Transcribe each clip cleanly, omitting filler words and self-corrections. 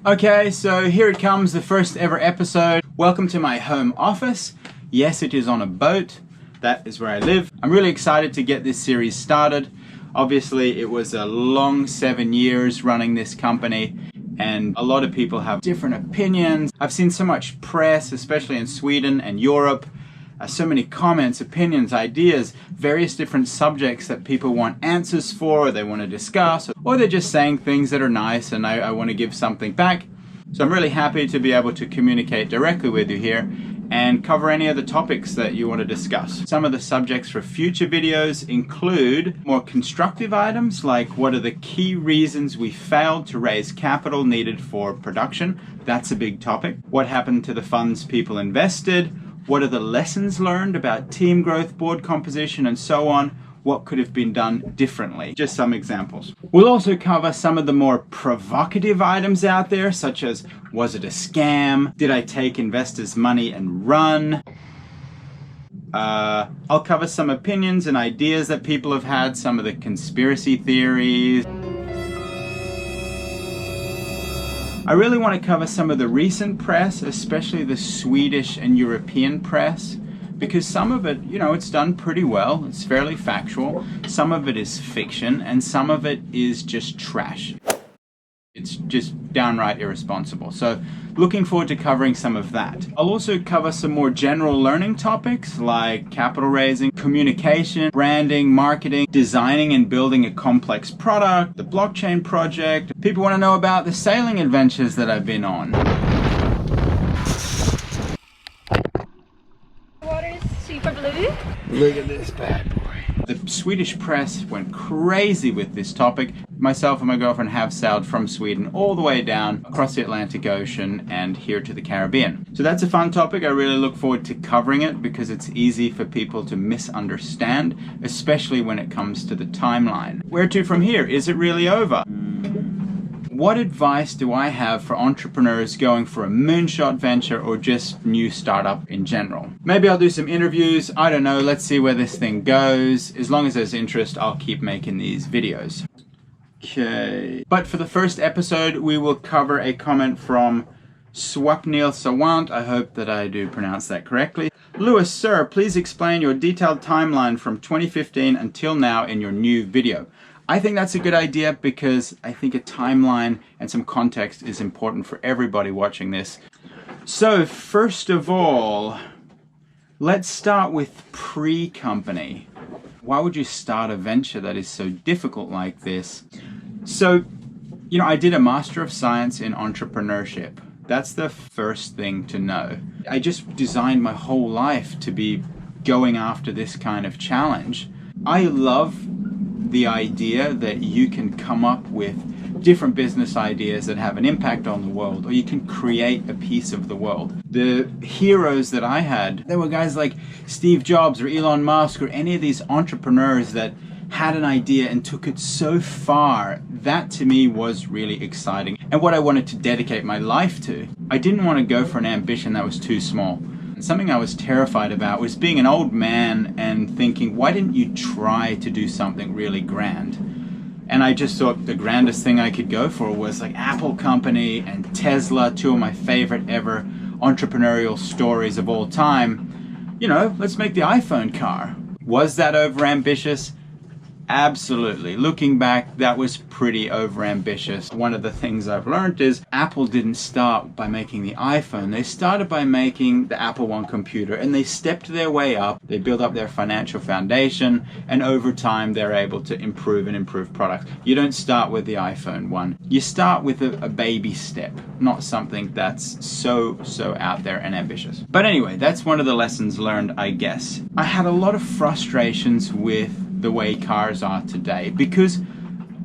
Okay, so here it comes, the first ever episode. Welcome to my home office. Yes, it is on a boat. That is where I live. I'm really excited to get this series started. Obviously, it was a long 7 years running this company, and a lot of people have different opinions. I've seen so much press, especially in Sweden and Europe. So many comments, opinions, ideas, various different subjects that people want answers for, or they want to discuss, or they're just saying things that are nice and I want to give something back. So I'm really happy to be able to communicate directly with you here and cover any of the topics that you want to discuss. Some of the subjects for future videos include more constructive items, like what are the key reasons we failed to raise capital needed for production. That's a big topic. What happened to the funds people invested? What are the lessons learned about team growth, board composition, and so on? What could have been done differently? Just some examples. We'll also cover some of the more provocative items out there, such as, was it a scam? Did I take investors' money and run? I'll cover some opinions and ideas that people have had, some of the conspiracy theories. I really want to cover some of the recent press, especially the Swedish and European press, because some of it, it's done pretty well. It's fairly factual. Some of it is fiction, and some of it is just trash. It's just downright irresponsible. So looking forward to covering some of that. I'll also cover some more general learning topics like capital raising, communication, branding, marketing, designing and building a complex product, the blockchain project. People want to know about the sailing adventures that I've been on. Water is super blue. Look at this bad boy. The Swedish press went crazy with this topic. Myself and my girlfriend have sailed from Sweden all the way down across the Atlantic Ocean and here to the Caribbean. So that's a fun topic. I really look forward to covering it because it's easy for people to misunderstand, especially when it comes to the timeline. Where to from here? Is it really over? What advice do I have for entrepreneurs going for a moonshot venture or just new startup in general? Maybe I'll do some interviews. I don't know. Let's see where this thing goes. As long as there's interest, I'll keep making these videos. Okay. But for the first episode, we will cover a comment from Swapnil Sawant. I hope that I do pronounce that correctly. Lewis, sir, please explain your detailed timeline from 2015 until now in your new video. I think that's a good idea because I think a timeline and some context is important for everybody watching this. So first of all, let's start with pre-company. Why would you start a venture that is so difficult like this? So, I did a Master of Science in Entrepreneurship. That's the first thing to know. I just designed my whole life to be going after this kind of challenge. I love the idea that you can come up with different business ideas that have an impact on the world, or you can create a piece of the world. The heroes that I had, there were guys like Steve Jobs or Elon Musk or any of these entrepreneurs that had an idea and took it so far. That to me was really exciting and what I wanted to dedicate my life to. I didn't want to go for an ambition that was too small. Something I was terrified about was being an old man and thinking, why didn't you try to do something really grand? And I just thought the grandest thing I could go for was like Apple Company and Tesla, two of my favorite ever entrepreneurial stories of all time. Let's make the iPhone car. Was that overambitious? Absolutely. Looking back, that was pretty overambitious. One of the things I've learned is Apple didn't start by making the iPhone. They started by making the Apple I computer, and they stepped their way up. They built up their financial foundation, and over time they're able to improve products. You don't start with the iPhone 1. You start with a baby step, not something that's so out there and ambitious. But anyway, that's one of the lessons learned, I guess. I had a lot of frustrations with the way cars are today because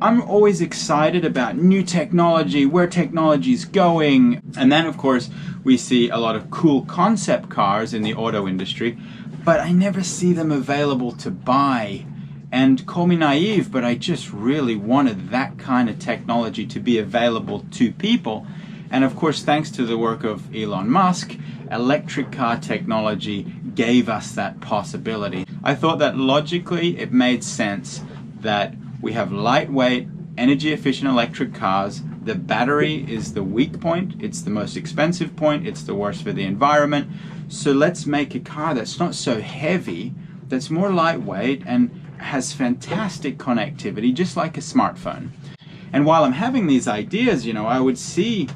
I'm always excited about new technology, where technology's going. And then of course we see a lot of cool concept cars in the auto industry, but I never see them available to buy. And call me naive, but I just really wanted that kind of technology to be available to people. And of course, thanks to the work of Elon Musk, electric car technology gave us that possibility. I thought that logically it made sense that we have lightweight, energy efficient electric cars The battery is the weak point, it's the most expensive point, it's the worst for the environment. So let's make a car that's not so heavy, that's more lightweight and has fantastic connectivity, just like a smartphone. And while I'm having these ideas, I would see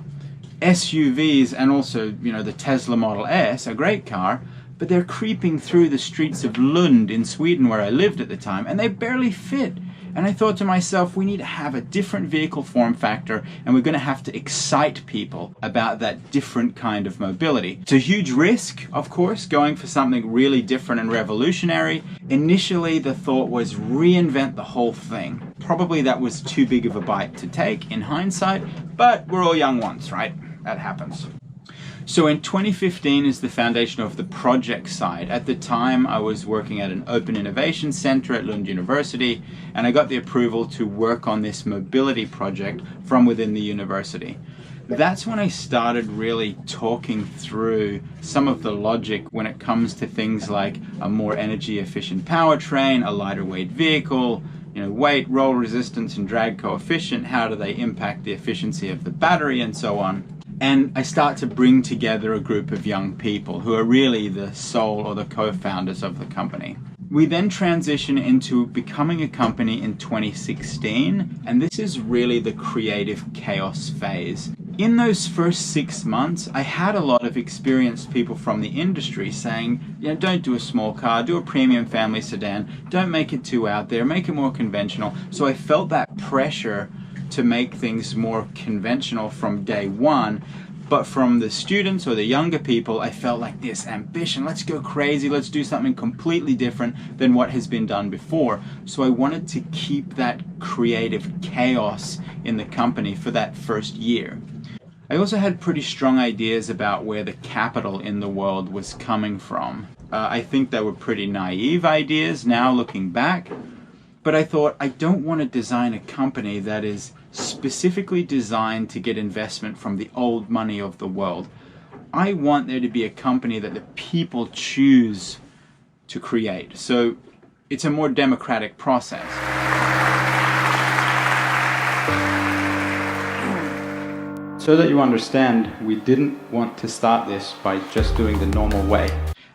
SUVs and also, the Tesla Model S, a great car, but they're creeping through the streets of Lund in Sweden where I lived at the time, and they barely fit. And I thought to myself, we need to have a different vehicle form factor, and we're going to have to excite people about that different kind of mobility. It's a huge risk, of course, going for something really different and revolutionary. Initially, the thought was reinvent the whole thing. Probably that was too big of a bite to take in hindsight, but we're all young once, right? That happens. So in 2015 is the foundation of the project side. At the time, I was working at an open innovation center at Lund University, and I got the approval to work on this mobility project from within the university. That's when I started really talking through some of the logic when it comes to things like a more energy efficient powertrain, a lighter weight vehicle, weight, roll resistance, and drag coefficient. How do they impact the efficiency of the battery and so on? And I start to bring together a group of young people who are really the soul or the co-founders of the company. We then transition into becoming a company in 2016, and this is really the creative chaos phase. In those first 6 months, I had a lot of experienced people from the industry saying, don't do a small car, do a premium family sedan, don't make it too out there, make it more conventional. So I felt that pressure to make things more conventional from day one, but from the students or the younger people, I felt like this ambition, let's go crazy, let's do something completely different than what has been done before. So I wanted to keep that creative chaos in the company for that first year. I also had pretty strong ideas about where the capital in the world was coming from. I think they were pretty naive ideas now looking back, but I thought, I don't want to design a company that is specifically designed to get investment from the old money of the world. I want there to be a company that the people choose to create. So it's a more democratic process. So that you understand, we didn't want to start this by just doing the normal way.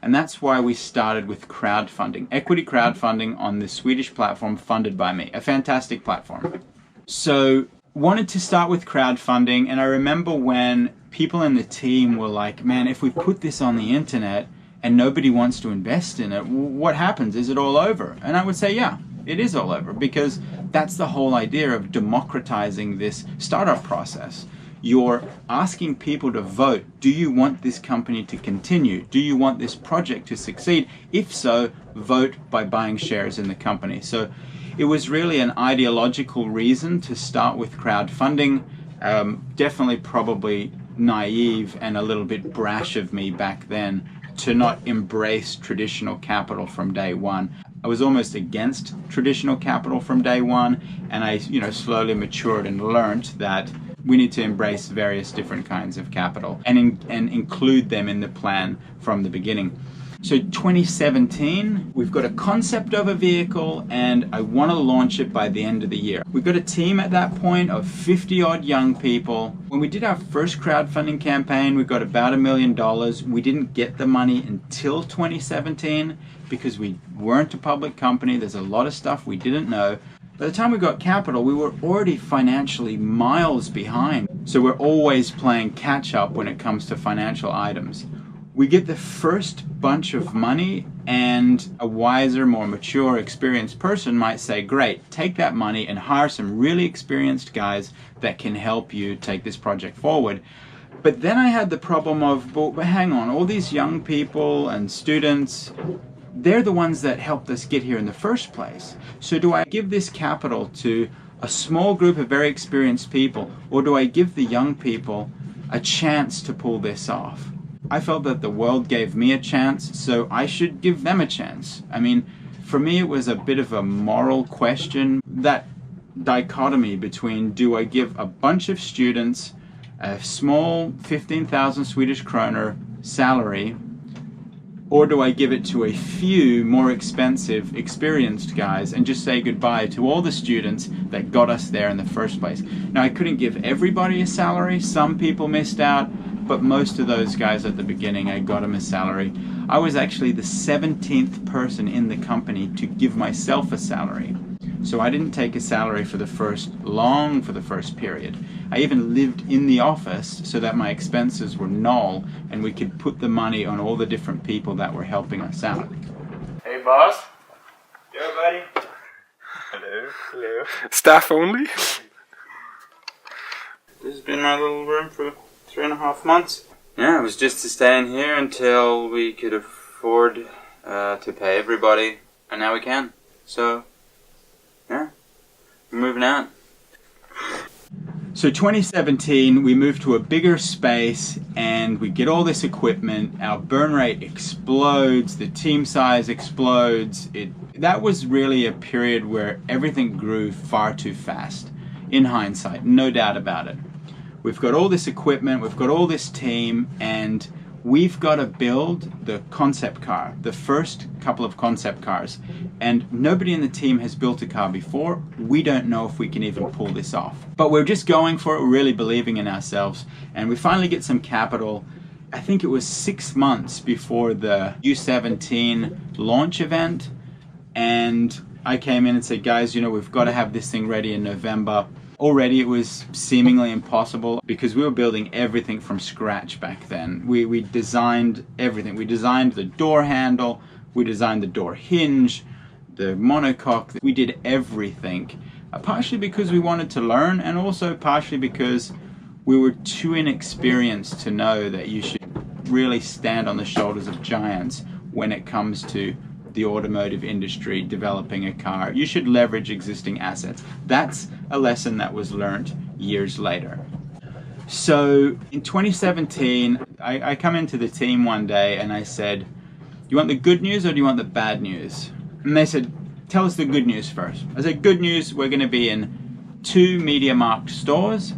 And that's why we started with crowdfunding, equity crowdfunding on the Swedish platform funded by me, a fantastic platform. So wanted to start with crowdfunding, and I remember when people in the team were like, man, if we put this on the internet and nobody wants to invest in it, what happens? Is it all over? And I would say, yeah, it is all over, because that's the whole idea of democratizing this startup process. You're asking people to vote. Do you want this company to continue? Do you want this project to succeed? If so, vote by buying shares in the company. So it was really an ideological reason to start with crowdfunding. Definitely probably naive and a little bit brash of me back then to not embrace traditional capital from day one. I was almost against traditional capital from day one, and I slowly matured and learned that we need to embrace various different kinds of capital and include them in the plan from the beginning. So 2017, we've got a concept of a vehicle, and I want to launch it by the end of the year. We've got a team at that point of 50 odd young people. When we did our first crowdfunding campaign, we got about $1 million. We didn't get the money until 2017 because we weren't a public company. There's a lot of stuff we didn't know. By the time we got capital, we were already financially miles behind. So we're always playing catch up when it comes to financial items. We get the first bunch of money, and a wiser, more mature, experienced person might say, great, take that money and hire some really experienced guys that can help you take this project forward. But then I had the problem of, but hang on, all these young people and students, they're the ones that helped us get here in the first place. So do I give this capital to a small group of very experienced people, or do I give the young people a chance to pull this off? I felt that the world gave me a chance, so I should give them a chance. I mean, for me it was a bit of a moral question, that dichotomy between, do I give a bunch of students a small 15,000 Swedish kroner salary Or do I give it to a few more expensive, experienced guys and just say goodbye to all the students that got us there in the first place? Now, I couldn't give everybody a salary. Some people missed out, but most of those guys at the beginning, I got them a salary. I was actually the 17th person in the company to give myself a salary. So I didn't take a salary for the first period. I even lived in the office so that my expenses were null and we could put the money on all the different people that were helping us out. Hey boss. Yo buddy. Hello. Hello. Staff only? This has been my little room for 3.5 months. Yeah, it was just to stay in here until we could afford to pay everybody, and now we can. So yeah, we're moving out. So 2017, we moved to a bigger space and we get all this equipment. Our burn rate explodes, the team size explodes. That was really a period where everything grew far too fast. In hindsight, no doubt about it. We've got all this equipment, we've got all this team, and we've got to build the concept car, the first couple of concept cars. And nobody in the team has built a car before. We don't know if we can even pull this off. But we're just going for it, we're really believing in ourselves. And we finally get some capital. I think it was 6 months before the U17 launch event. And I came in and said, guys, you know, we've got to have this thing ready in November. Already it was seemingly impossible because we were building everything from scratch back then. We designed everything. We designed the door handle, we designed the door hinge, the monocoque. We did everything, partially because we wanted to learn and also partially because we were too inexperienced to know that you should really stand on the shoulders of giants when it comes to the automotive industry developing a car. You should leverage existing assets. That's a lesson that was learned years later. So in 2017, I come into the team one day and I said, do you want the good news or do you want the bad news? And they said, tell us the good news first. I said, good news, we're going to be in 2 MediaMarkt stores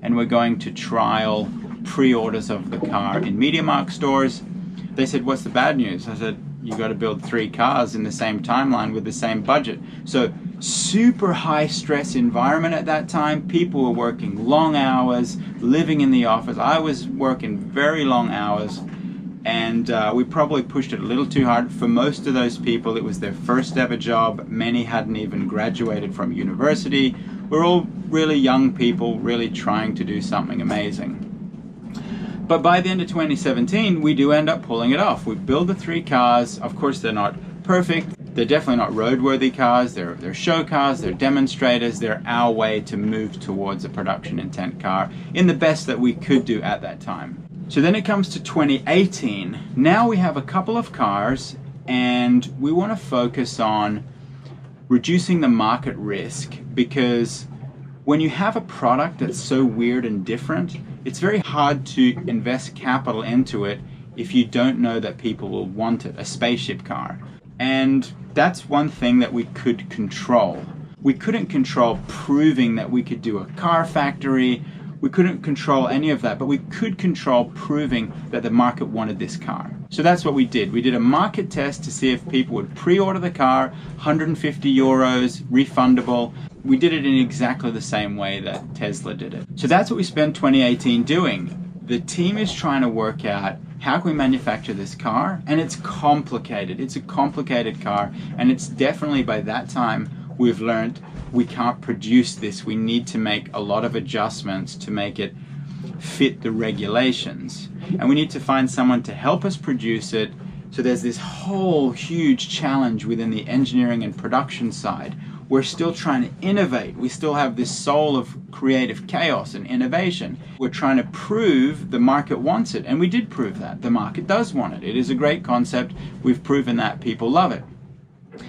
and we're going to trial pre-orders of the car in MediaMarkt stores. They said, what's the bad news? I said, you got to build 3 cars in the same timeline with the same budget. So super high stress environment at that time. People were working long hours, living in the office. I was working very long hours, and we probably pushed it a little too hard. For most of those people, it was their first ever job. Many hadn't even graduated from university. We're all really young people, really trying to do something amazing. But by the end of 2017, we do end up pulling it off. We build the 3 cars. Of course, they're not perfect. They're definitely not roadworthy cars. They're show cars, they're demonstrators. They're our way to move towards a production intent car in the best that we could do at that time. So then it comes to 2018. Now we have a couple of cars and we want to focus on reducing the market risk, because when you have a product that's so weird and different, it's very hard to invest capital into it if you don't know that people will want it, a spaceship car. And that's one thing that we could control. We couldn't control proving that we could do a car factory. We couldn't control any of that, but we could control proving that the market wanted this car. So that's what we did. We did a market test to see if people would pre-order the car, 150 euros, refundable. We did it in exactly the same way that Tesla did it. So that's what we spent 2018 doing. The team is trying to work out how can we manufacture this car, and it's complicated. It's a complicated car, and it's definitely, by that time, we've learned we can't produce this. We need to make a lot of adjustments to make it fit the regulations. And we need to find someone to help us produce it. So there's this whole huge challenge within the engineering and production side. We're still trying to innovate. We still have this soul of creative chaos and innovation. We're trying to prove the market wants it, and we did prove that. The market does want it. It is a great concept. We've proven that people love it.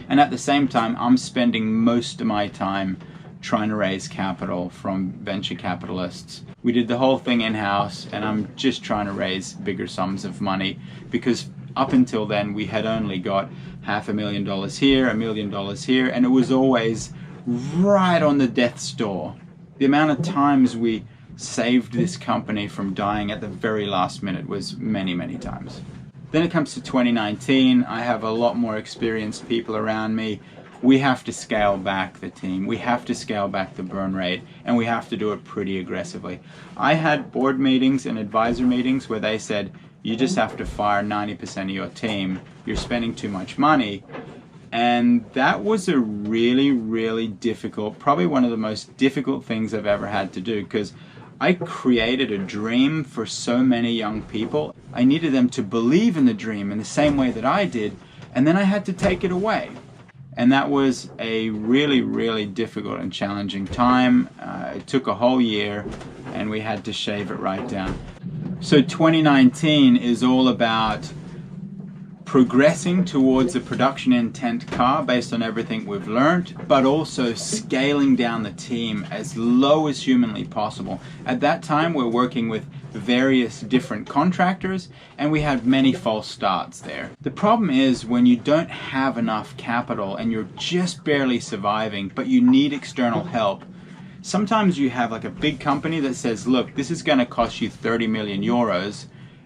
And at the same time, I'm spending most of my time trying to raise capital from venture capitalists. We did the whole thing in-house, and I'm just trying to raise bigger sums of money, because up until then we had only got $500,000 here, $1 million here, and it was always right on the death's door. The amount of times we saved this company from dying at the very last minute was many, many times. Then it comes to 2019, I have a lot more experienced people around me. We have to scale back the team. We have to scale back the burn rate, and we have to do it pretty aggressively. I had board meetings and advisor meetings where they said, you just have to fire 90% of your team. You're spending too much money. And that was a really, really difficult, probably one of the most difficult things I've ever had to do, because I created a dream for so many young people. I needed them to believe in the dream in the same way that I did, and then I had to take it away. And that was a really, really difficult and challenging time. It took a whole year, and we had to shave it right down. So 2019 is all about progressing towards a production intent car based on everything we've learned, but also scaling down the team as low as humanly possible. At that time, we're working with various different contractors, and we had many false starts there. The problem is when you don't have enough capital and you're just barely surviving, but you need external help. Sometimes you have like a big company that says, look, this is going to cost you 30 million euros,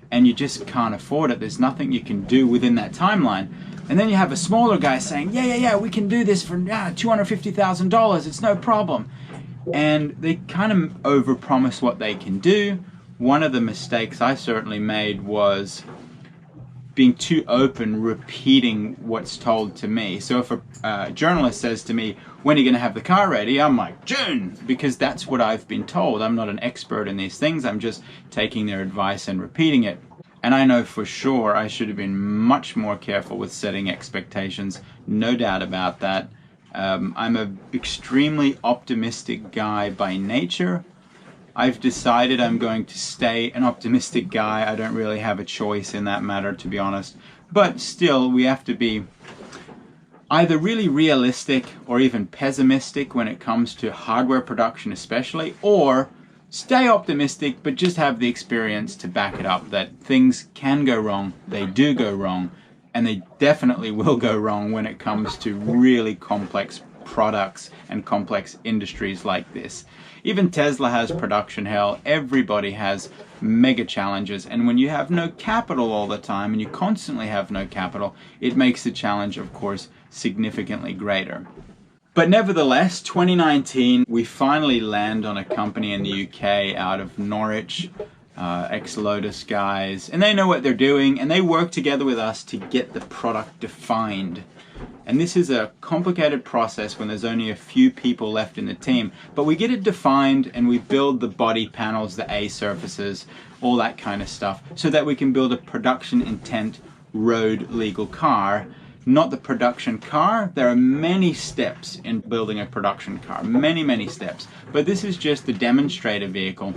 and you just can't afford it. There's nothing you can do within that timeline. And then you have a smaller guy saying, yeah, we can do this for $250,000, it's no problem. And they kind of overpromise what they can do. One of the mistakes I certainly made was being too open, repeating what's told to me. So if a journalist says to me, when are you going to have the car ready? I'm like, June, because that's what I've been told. I'm not an expert in these things. I'm just taking their advice and repeating it. And I know for sure I should have been much more careful with setting expectations. No doubt about that. I'm an extremely optimistic guy by nature. I've decided I'm going to stay an optimistic guy. I don't really have a choice in that matter, to be honest. But still, we have to be either really realistic or even pessimistic when it comes to hardware production especially, or stay optimistic but just have the experience to back it up that things can go wrong, they do go wrong, and they definitely will go wrong when it comes to really complex products and complex industries like this. Even Tesla has production hell. Everybody has mega challenges, and when you have no capital all the time and you constantly have no capital, it makes the challenge, of course, significantly greater. But nevertheless, 2019, we finally land on a company in the UK out of Norwich, ex-Lotus guys, and they know what they're doing, and they work together with us to get the product defined. And this is a complicated process when there's only a few people left in the team, but we get it defined and we build the body panels, the A surfaces, all that kind of stuff, so that we can build a production intent road legal car. Not the production car. There are many steps in building a production car, many steps, but this is just the demonstrator vehicle.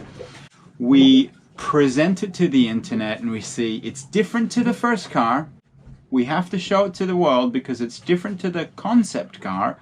We present it to the internet and we see it's different to the first car. We have to show it to the world because it's different to the concept car.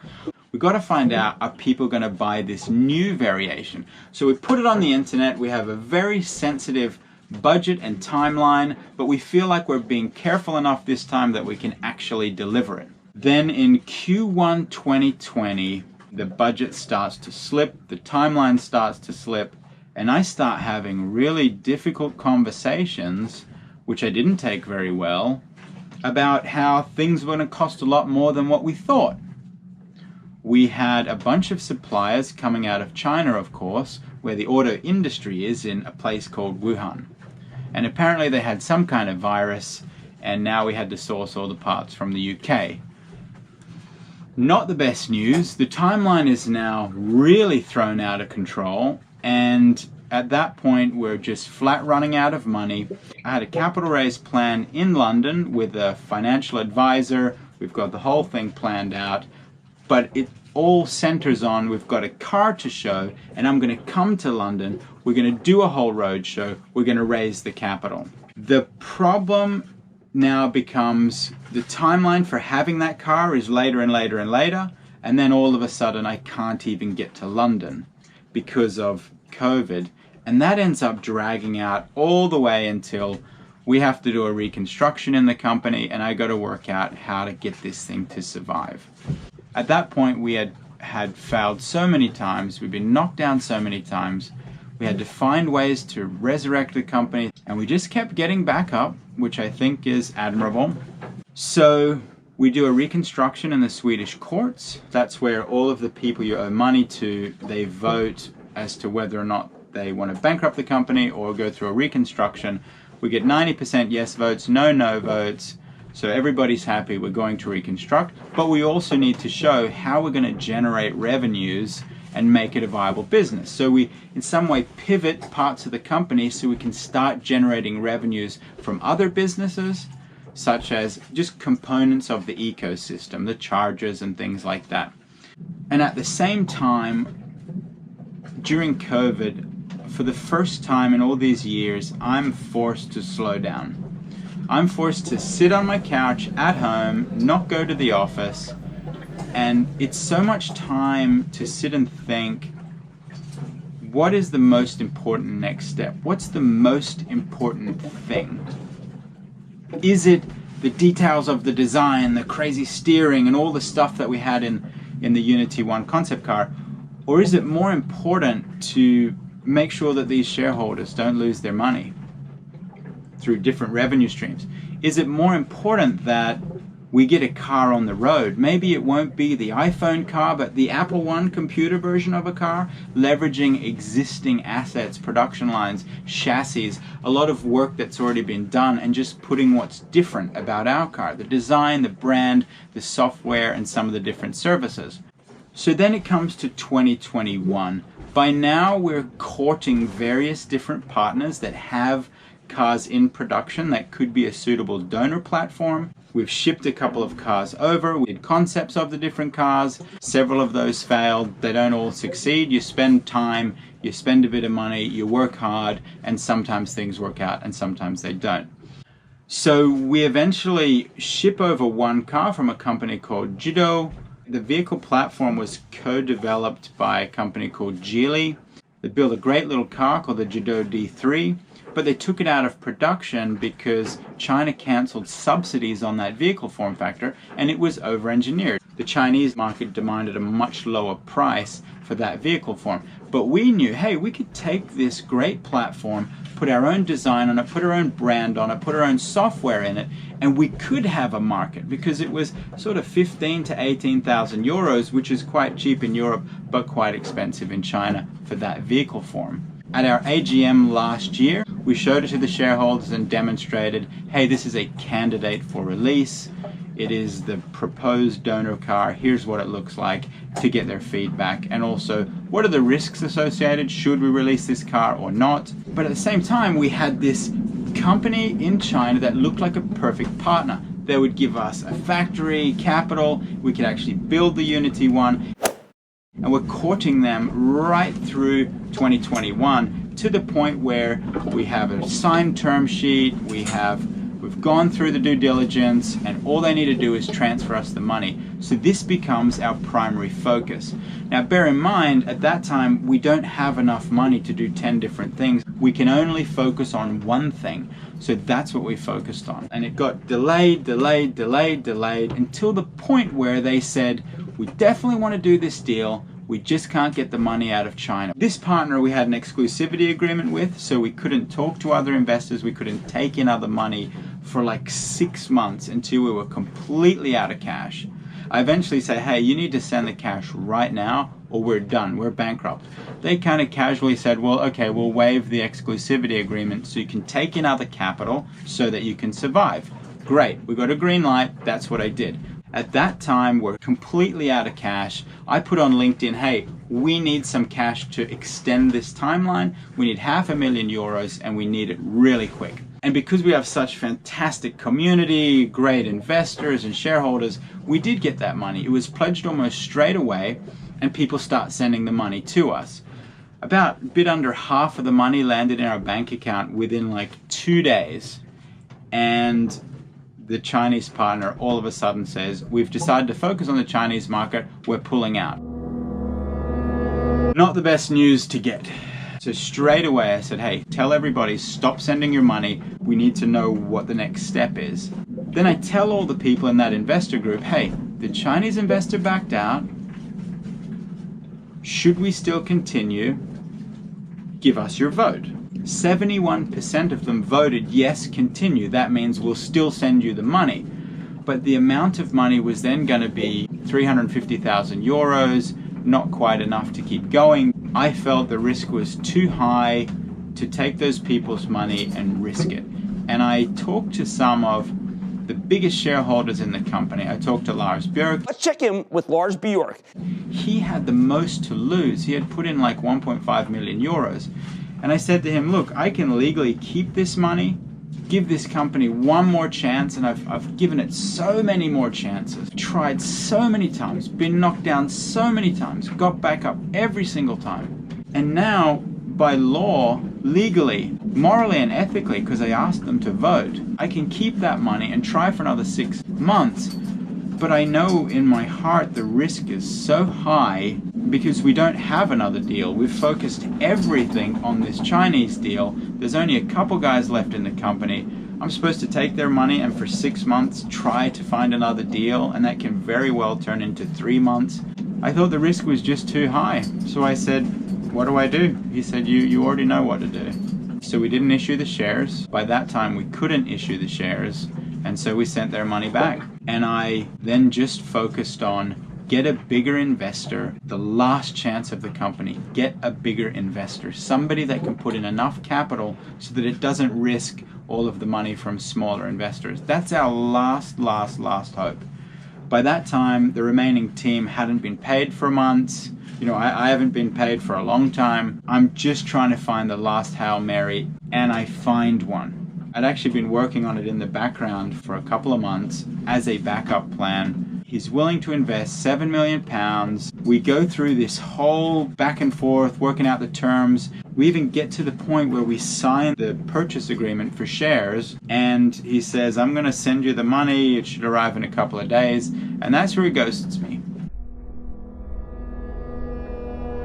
We've got to find out, are people going to buy this new variation? So we put it on the internet. We have a very sensitive budget and timeline, but we feel like we're being careful enough this time that we can actually deliver it. Then in Q1 2020, the budget starts to slip, the timeline starts to slip, and I start having really difficult conversations, which I didn't take very well, about how things were going to cost a lot more than what we thought. We had a bunch of suppliers coming out of China, of course, where the auto industry is, in a place called Wuhan. And apparently they had some kind of virus, and now we had to source all the parts from the UK. Not the best news. The timeline is now really thrown out of control, and at that point we're just flat running out of money. I had a capital raise plan in London with a financial advisor. We've got the whole thing planned out, but it all centers on we've got a car to show, and I'm going to come to London, we're going to do a whole road show, we're going to raise the capital. The problem now becomes the timeline for having that car is later and later and later, and then all of a sudden I can't even get to London because of COVID, and that ends up dragging out all the way until we have to do a reconstruction in the company, and I got to work out how to get this thing to survive. At that point, we had failed so many times, we'd been knocked down so many times, we had to find ways to resurrect the company, and we just kept getting back up, which I think is admirable. So we do a reconstruction in the Swedish courts. That's where all of the people you owe money to, they vote as to whether or not they want to bankrupt the company or go through a reconstruction. We get 90% yes votes, no votes. So everybody's happy, we're going to reconstruct. But we also need to show how we're going to generate revenues and make it a viable business. So we, in some way, pivot parts of the company so we can start generating revenues from other businesses, such as just components of the ecosystem, the chargers and things like that. And at the same time, during COVID, for the first time in all these years, I'm forced to slow down. I'm forced to sit on my couch at home, not go to the office, and it's so much time to sit and think, what is the most important next step? What's the most important thing? Is it the details of the design, the crazy steering, and all the stuff that we had in the Unity 1 concept car? Or is it more important to make sure that these shareholders don't lose their money through different revenue streams? Is it more important that we get a car on the road? Maybe it won't be the iPhone car, but the Apple One computer version of a car, leveraging existing assets, production lines, chassis, a lot of work that's already been done, and just putting what's different about our car, the design, the brand, the software, and some of the different services. So then it comes to 2021. By now we're courting various different partners that have cars in production that could be a suitable donor platform. We've shipped a couple of cars over. We had concepts of the different cars. Several of those failed. They don't all succeed. You spend time, you spend a bit of money, you work hard, and sometimes things work out and sometimes they don't. So we eventually ship over one car from a company called Jido. The vehicle platform was co-developed by a company called Geely. They built a great little car called the Jido D3, but they took it out of production because China canceled subsidies on that vehicle form factor and it was over-engineered. The Chinese market demanded a much lower price for that vehicle form. But we knew, hey, we could take this great platform, put our own design on it, put our own brand on it, put our own software in it, and we could have a market because it was sort of 15 to 18,000 euros, which is quite cheap in Europe, but quite expensive in China for that vehicle form. At our AGM last year, we showed it to the shareholders and demonstrated, hey, this is a candidate for release. It is the proposed donor car. Here's what it looks like, to get their feedback. And also, what are the risks associated? Should we release this car or not? But at the same time, we had this company in China that looked like a perfect partner. They would give us a factory, capital. We could actually build the Unity 1. And we're courting them right through 2021 to the point where we have a signed term sheet, we've gone through the due diligence, and all they need to do is transfer us the money. So this becomes our primary focus. Now bear in mind, at that time, we don't have enough money to do 10 different things. We can only focus on one thing. So that's what we focused on. And it got delayed until the point where they said, we definitely want to do this deal. We just can't get the money out of China. This partner we had an exclusivity agreement with, so we couldn't talk to other investors, we couldn't take in other money for like 6 months until we were completely out of cash. I eventually say, hey, you need to send the cash right now or we're done, we're bankrupt. They kind of casually said, well, okay, we'll waive the exclusivity agreement so you can take in other capital so that you can survive. Great, we got a green light, that's what I did. At that time, we're completely out of cash. I put on LinkedIn, hey, we need some cash to extend this timeline. We need €500,000 and we need it really quick. And because we have such fantastic community, great investors and shareholders, we did get that money. It was pledged almost straight away and people start sending the money to us. About a bit under half of the money landed in our bank account within like 2 days. And the Chinese partner all of a sudden says, we've decided to focus on the Chinese market, we're pulling out. Not the best news to get. So straight away I said, hey, tell everybody, stop sending your money, we need to know what the next step is. Then I tell all the people in that investor group, hey, the Chinese investor backed out, should we still continue? Give us your vote. 71% of them voted yes, continue. That means we'll still send you the money. But the amount of money was then going to be 350,000 euros, not quite enough to keep going. I felt the risk was too high to take those people's money and risk it. And I talked to some of the biggest shareholders in the company. I talked to Lars Björk. Let's check in with Lars Björk. He had the most to lose. He had put in like 1.5 million euros. And I said to him, look, I can legally keep this money, give this company one more chance, and I've given it so many more chances. Tried so many times, been knocked down so many times, got back up every single time. And now, by law, legally, morally and ethically, because I asked them to vote, I can keep that money and try for another 6 months. But I know in my heart the risk is so high because we don't have another deal. We've focused everything on this Chinese deal. There's only a couple guys left in the company. I'm supposed to take their money and for 6 months try to find another deal, and that can very well turn into 3 months. I thought the risk was just too high. So I said, what do I do? He said, you already know what to do. So we didn't issue the shares. By that time we couldn't issue the shares, and so we sent their money back. And I then just focused on get a bigger investor, the last chance of the company, get a bigger investor, somebody that can put in enough capital so that it doesn't risk all of the money from smaller investors. That's our last hope. By that time, the remaining team hadn't been paid for months. You know, I haven't been paid for a long time. I'm just trying to find the last Hail Mary, and I find one. I'd actually been working on it in the background for a couple of months as a backup plan. He's willing to invest £7 million. We go through this whole back and forth, working out the terms. We even get to the point where we sign the purchase agreement for shares, and he says, I'm going to send you the money. It should arrive in a couple of days. And that's where he ghosts me.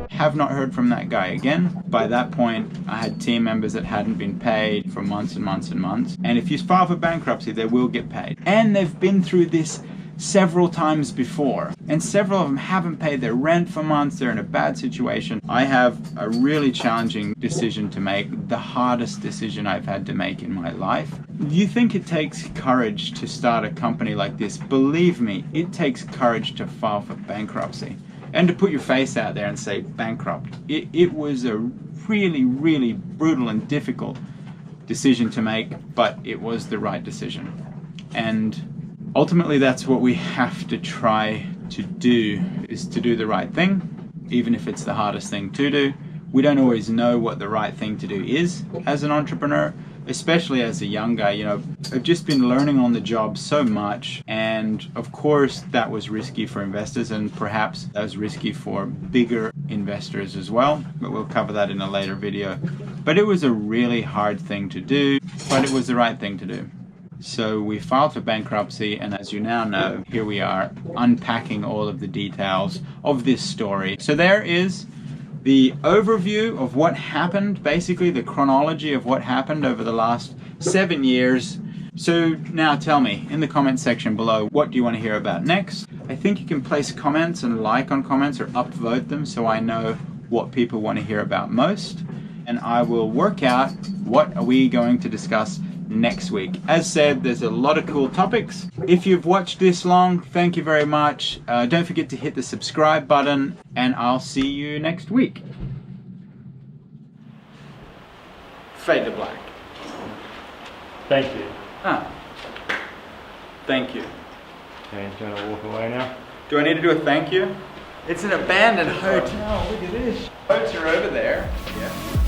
Have not heard from that guy again. By that point, I had team members that hadn't been paid for months and months and months. And if you file for bankruptcy, they will get paid. And they've been through this several times before, and several of them haven't paid their rent for months. They're in a bad situation. I have a really challenging decision to make, the hardest decision I've had to make in my life. You think it takes courage to start a company like this? Believe me, it takes courage to file for bankruptcy and to put your face out there and say bankrupt. It was a really brutal and difficult decision to make, but it was the right decision. And ultimately, that's what we have to try to do, is to do the right thing, even if it's the hardest thing to do. We don't always know what the right thing to do is as an entrepreneur, especially as a young guy. You know, I've just been learning on the job so much, and of course that was risky for investors, and perhaps that was risky for bigger investors as well, but we'll cover that in a later video. But it was a really hard thing to do, but it was the right thing to do. So we filed for bankruptcy, and as you now know, here we are unpacking all of the details of this story. So there is the overview of what happened, basically the chronology of what happened over the last 7 years. So now tell me in the comment section below, what do you want to hear about next? I think you can place comments and like on comments or upvote them so I know what people want to hear about most. And I will work out what are we going to discuss next week. As said, there's a lot of cool topics. If you've watched this long, thank you very much. Don't forget to hit the subscribe button, and I'll see you next week. Fade to black. Thank you. Ah. Thank you. Okay, do you want to walk away now? Do I need to do a thank you? It's an abandoned hotel. Look at this. Boats are over there. Yeah.